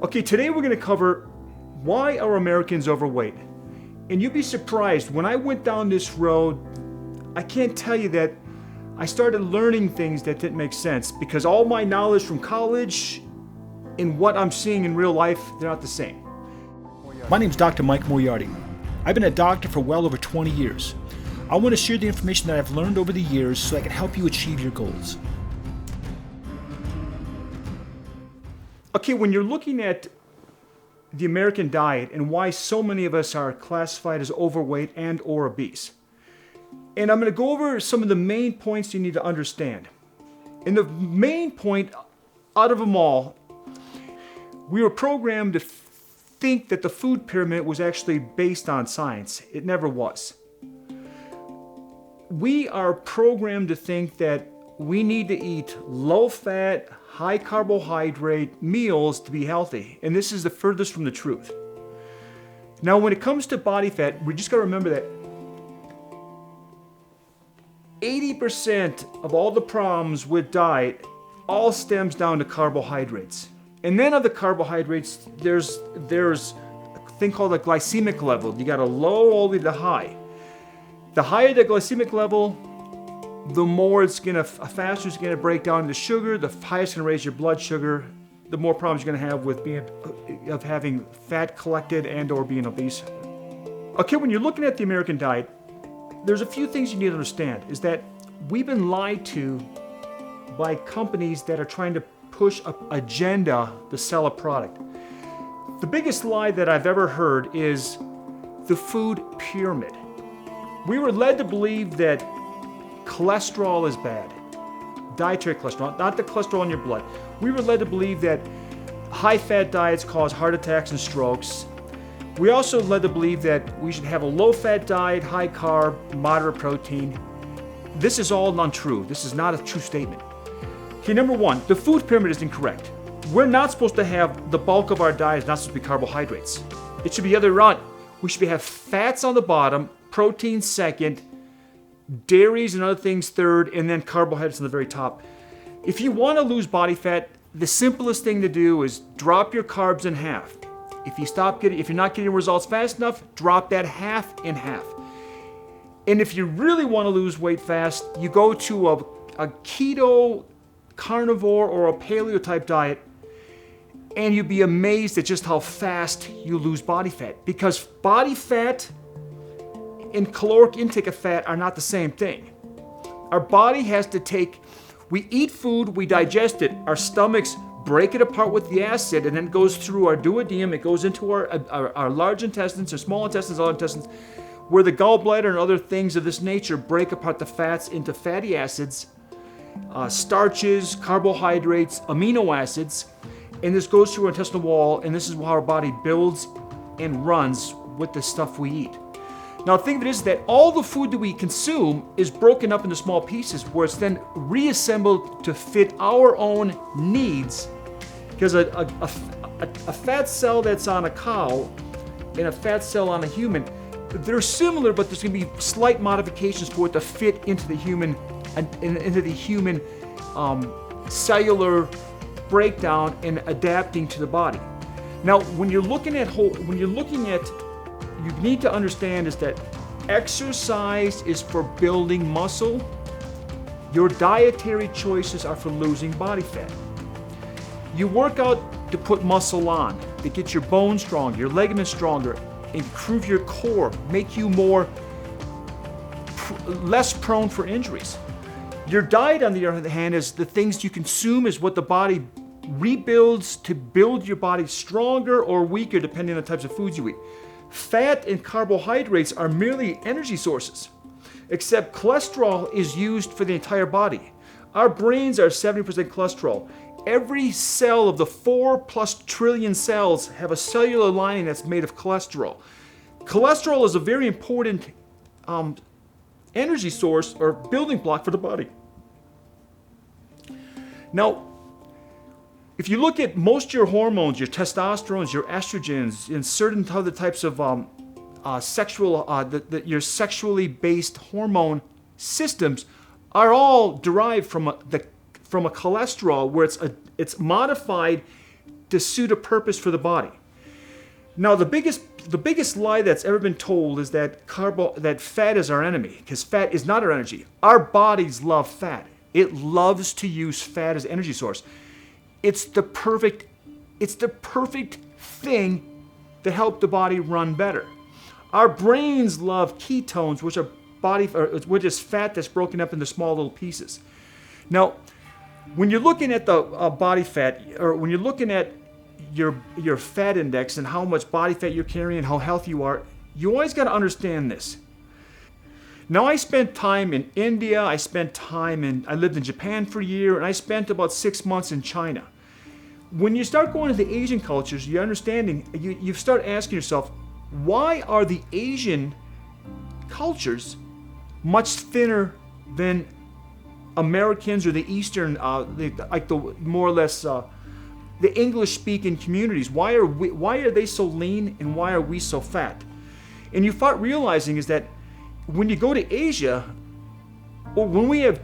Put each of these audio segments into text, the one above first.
Okay, today we're going to cover why are Americans overweight? And you'd be surprised, when I went down this road, I can't tell you that I started learning things that didn't make sense because all my knowledge from college and what I'm seeing in real life, they're not the same. My name is Dr. Mike Moriearty. I've been a doctor for well over 20 years. I want to share the information that I've learned over the years so I can help you achieve your goals. Okay, when you're looking at the American diet and why so many of us are classified as overweight and or obese, and I'm going to go over some of the main points you need to understand. And the main point out of them all, we were programmed to think that the food pyramid was actually based on science. It never was. We are programmed to think that we need to eat low-fat, high carbohydrate meals to be healthy. And this is the furthest from the truth. Now, when it comes to body fat, we just got to remember that 80% of all the problems with diet all stems down to carbohydrates. And then of the carbohydrates, there's a thing called a glycemic level. You got a low all the way to high. The higher the glycemic level, the more faster it's gonna break down into sugar, the higher it's gonna raise your blood sugar, the more problems you're gonna have with having fat collected and or being obese. Okay, when you're looking at the American diet, there's a few things you need to understand, is that we've been lied to by companies that are trying to push an agenda to sell a product. The biggest lie that I've ever heard is the food pyramid. We were led to believe that cholesterol is bad. Dietary cholesterol, not the cholesterol in your blood. We were led to believe that high-fat diets cause heart attacks and strokes. We also led to believe that we should have a low-fat diet, high carb, moderate protein. This is all untrue. This is not a true statement. Okay, number one, the food pyramid is incorrect. We're not supposed to have the bulk of our diet is not supposed to be carbohydrates. It should be the other way around. We should have fats on the bottom, protein second, dairies and other things third, and then carbohydrates on the very top. If you want to lose body fat, the simplest thing to do is drop your carbs in half. If you're not getting results fast enough, drop that half in half. And if you really want to lose weight fast, you go to a keto, carnivore, or a paleo type diet, and you'd be amazed at just how fast you lose body fat. Because body fat and caloric intake of fat are not the same thing. Our body has to we eat food, we digest it, our stomachs break it apart with the acid, and then it goes through our duodenum, it goes into our large intestines, our small intestines, other intestines, where the gallbladder and other things of this nature break apart the fats into fatty acids, starches, carbohydrates, amino acids, and this goes through our intestinal wall, and this is how our body builds and runs with the stuff we eat. Now, the thing of it is that all the food that we consume is broken up into small pieces where it's then reassembled to fit our own needs. Because a fat cell that's on a cow and a fat cell on a human, they're similar, but there's going to be slight modifications for it to fit into the human cellular breakdown and adapting to the body. Now, when you're looking at you need to understand is that exercise is for building muscle. Your dietary choices are for losing body fat. You work out to put muscle on, to get your bones stronger, your ligaments stronger, improve your core, make you less prone for injuries. Your diet, on the other hand, is the things you consume is what the body rebuilds to build your body stronger or weaker depending on the types of foods you eat. Fat and carbohydrates are merely energy sources, except cholesterol is used for the entire body. Our brains are 70% cholesterol. Every cell of the 4+ trillion cells have a cellular lining that's made of cholesterol. Cholesterol is a very important energy source or building block for the body. Now, if you look at most of your hormones, your testosterone, your estrogens, and certain other types of your sexually based hormone systems are all derived from a cholesterol where it's modified to suit a purpose for the body. Now, the biggest lie that's ever been told is that fat is our enemy, because fat is not our energy. Our bodies love fat. It loves to use fat as an energy source. It's the perfect thing to help the body run better. Our brains love ketones, which is fat that's broken up into small little pieces. Now, when you're looking at the body fat, or when you're looking at your fat index and how much body fat you're carrying and how healthy you are, you always got to understand this. Now, I spent time in India, I lived in Japan for a year, and I spent about 6 months in China. When you start going to the Asian cultures, you start asking yourself, why are the Asian cultures much thinner than Americans or the Eastern, more or less the English-speaking communities? Why are they so lean and why are we so fat? And you start realizing is that when you go to Asia, or when we have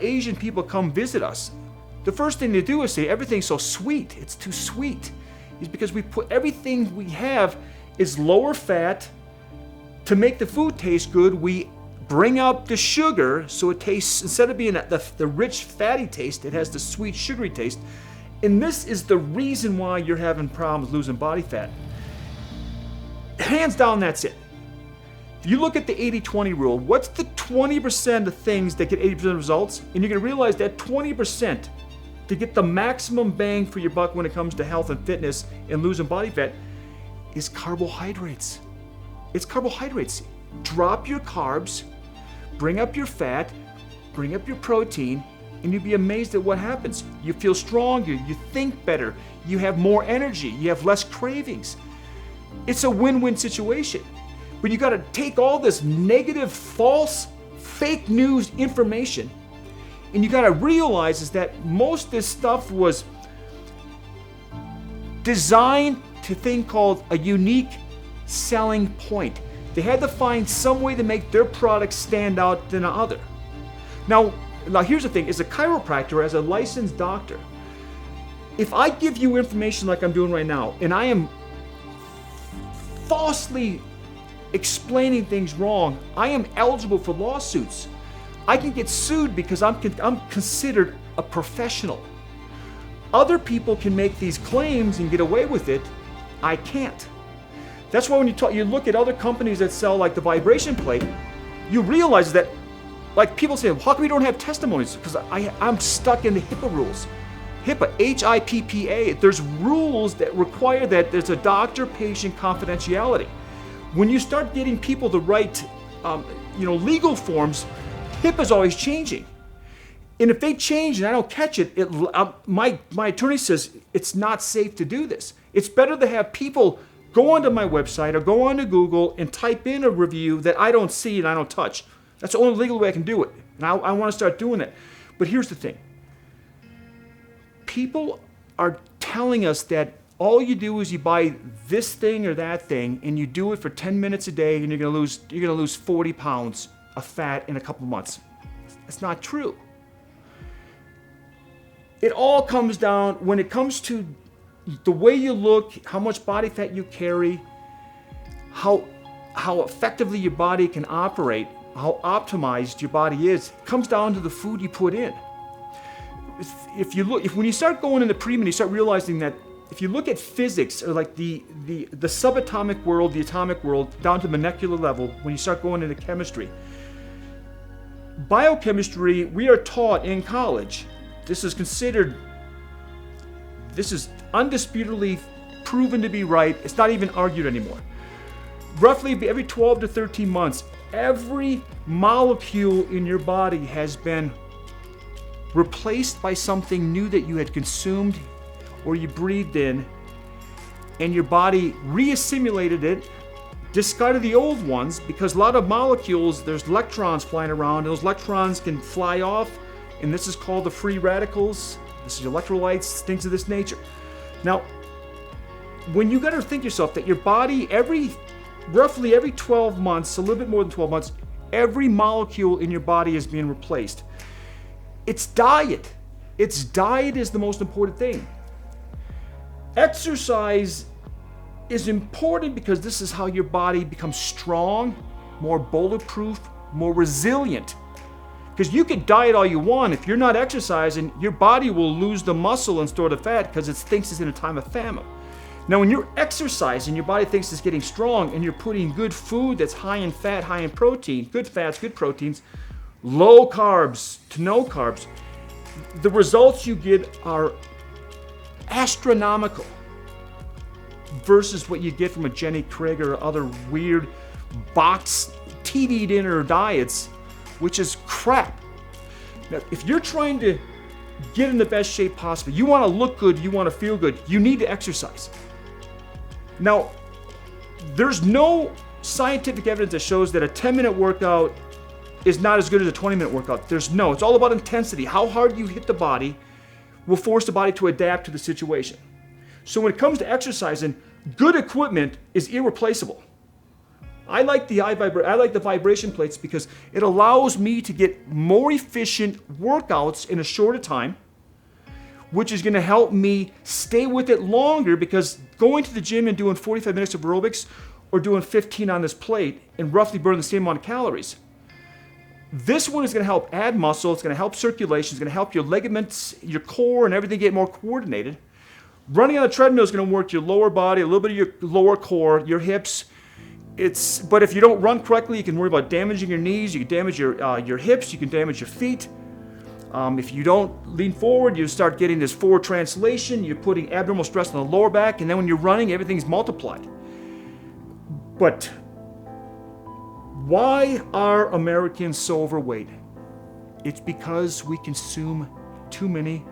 Asian people come visit us, the first thing they do is say, everything's so sweet, it's too sweet. It's because we put everything we have is lower fat. To make the food taste good, we bring up the sugar so it tastes, instead of being the rich fatty taste, it has the sweet sugary taste. And this is the reason why you're having problems losing body fat. Hands down, that's it. If you look at the 80-20 rule, what's the 20% of things that get 80% of results? And you're going to realize that 20% to get the maximum bang for your buck when it comes to health and fitness and losing body fat is carbohydrates. It's carbohydrates. Drop your carbs, bring up your fat, bring up your protein, and you'll be amazed at what happens. You feel stronger, you think better, you have more energy, you have less cravings. It's a win-win situation. But you got to take all this negative, false, fake news information, and you got to realize is that most of this stuff was designed to thing called a unique selling point. They had to find some way to make their product stand out than other. Now here's the thing, as a chiropractor, as a licensed doctor, if I give you information like I'm doing right now, and I am falsely explaining things wrong, I am eligible for lawsuits. I can get sued because I'm considered a professional. Other people can make these claims and get away with it. I can't. That's why when you look at other companies that sell like the vibration plate, you realize that, like people say, how come we don't have testimonies? Because I'm stuck in the HIPAA rules. HIPAA, H-I-P-P-A. There's rules that require that there's a doctor-patient confidentiality. When you start getting people the right, legal forms, HIPAA's always changing. And if they change and I don't catch it, my attorney says it's not safe to do this. It's better to have people go onto my website or go onto Google and type in a review that I don't see and I don't touch. That's the only legal way I can do it. And I want to start doing it. But here's the thing. People are telling us that all you do is you buy this thing or that thing and you do it for 10 minutes a day and you're going to lose 40 pounds of fat in a couple months. That's not true. It all comes down, when it comes to the way you look, how much body fat you carry, how effectively your body can operate, how optimized your body is, it comes down to the food you put in. When you start going into pre-med, you start realizing that if you look at physics, or like the subatomic world, the atomic world, down to molecular level, when you start going into chemistry, biochemistry, we are taught in college, this is undisputedly proven to be right. It's not even argued anymore. Roughly every 12 to 13 months, every molecule in your body has been replaced by something new that you had consumed or you breathed in, and your body reassimilated it, discarded the old ones, because a lot of molecules, there's electrons flying around, and those electrons can fly off, and this is called the free radicals. This is electrolytes, things of this nature. Now, when you got to think yourself that your body, roughly every 12 months, a little bit more than 12 months, every molecule in your body is being replaced. It's diet. Diet is the most important thing. Exercise is important because this is how your body becomes strong, more bulletproof, more resilient. Because you can diet all you want, if you're not exercising, your body will lose the muscle and store the fat because it thinks it's in a time of famine. Now when you're exercising, your body thinks it's getting strong and you're putting good food that's high in fat, high in protein, good fats, good proteins, low carbs to no carbs, the results you get are astronomical versus what you get from a Jenny Craig or other weird box TV dinner diets, which is crap. Now, if you're trying to get in the best shape possible, you want to look good, you want to feel good, you need to exercise. Now, there's no scientific evidence that shows that a 10-minute workout is not as good as a 20-minute workout. It's all about intensity. How hard you hit the body will force the body to adapt to the situation. So when it comes to exercising, good equipment is irreplaceable. I like the vibration plates because it allows me to get more efficient workouts in a shorter time, which is going to help me stay with it longer, because going to the gym and doing 45 minutes of aerobics or doing 15 on this plate and roughly burn the same amount of calories. This one is going to help add muscle, it's going to help circulation, it's going to help your ligaments, your core, and everything get more coordinated. Running on a treadmill is going to work your lower body, a little bit of your lower core, your hips. But if you don't run correctly, you can worry about damaging your knees, you can damage your hips, you can damage your feet. If you don't lean forward, you start getting this forward translation, you're putting abdominal stress on the lower back, and then when you're running, everything's multiplied. But why are Americans so overweight? It's because we consume too many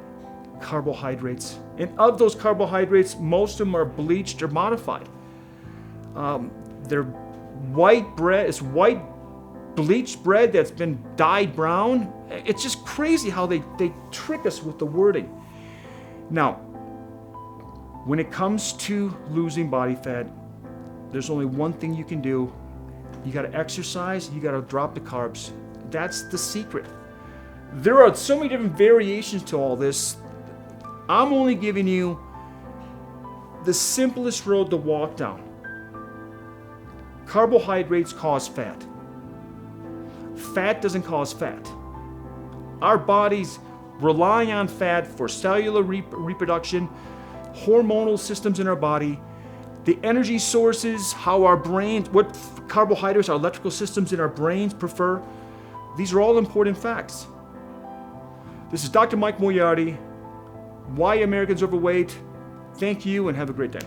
carbohydrates. And of those carbohydrates, most of them are bleached or modified. They're white bread, it's white bleached bread that's been dyed brown. It's just crazy how they trick us with the wording. Now, when it comes to losing body fat, there's only one thing you can do. You gotta exercise, you gotta drop the carbs. That's the secret. There are so many different variations to all this. I'm only giving you the simplest road to walk down. Carbohydrates cause fat. Fat doesn't cause fat. Our bodies rely on fat for cellular reproduction, hormonal systems in our body, the energy sources, how our brains, what carbohydrates our electrical systems in our brains prefer. These are all important facts. This is Dr. Mike Moriearty. Why Americans Overweight. Thank you and have a great day.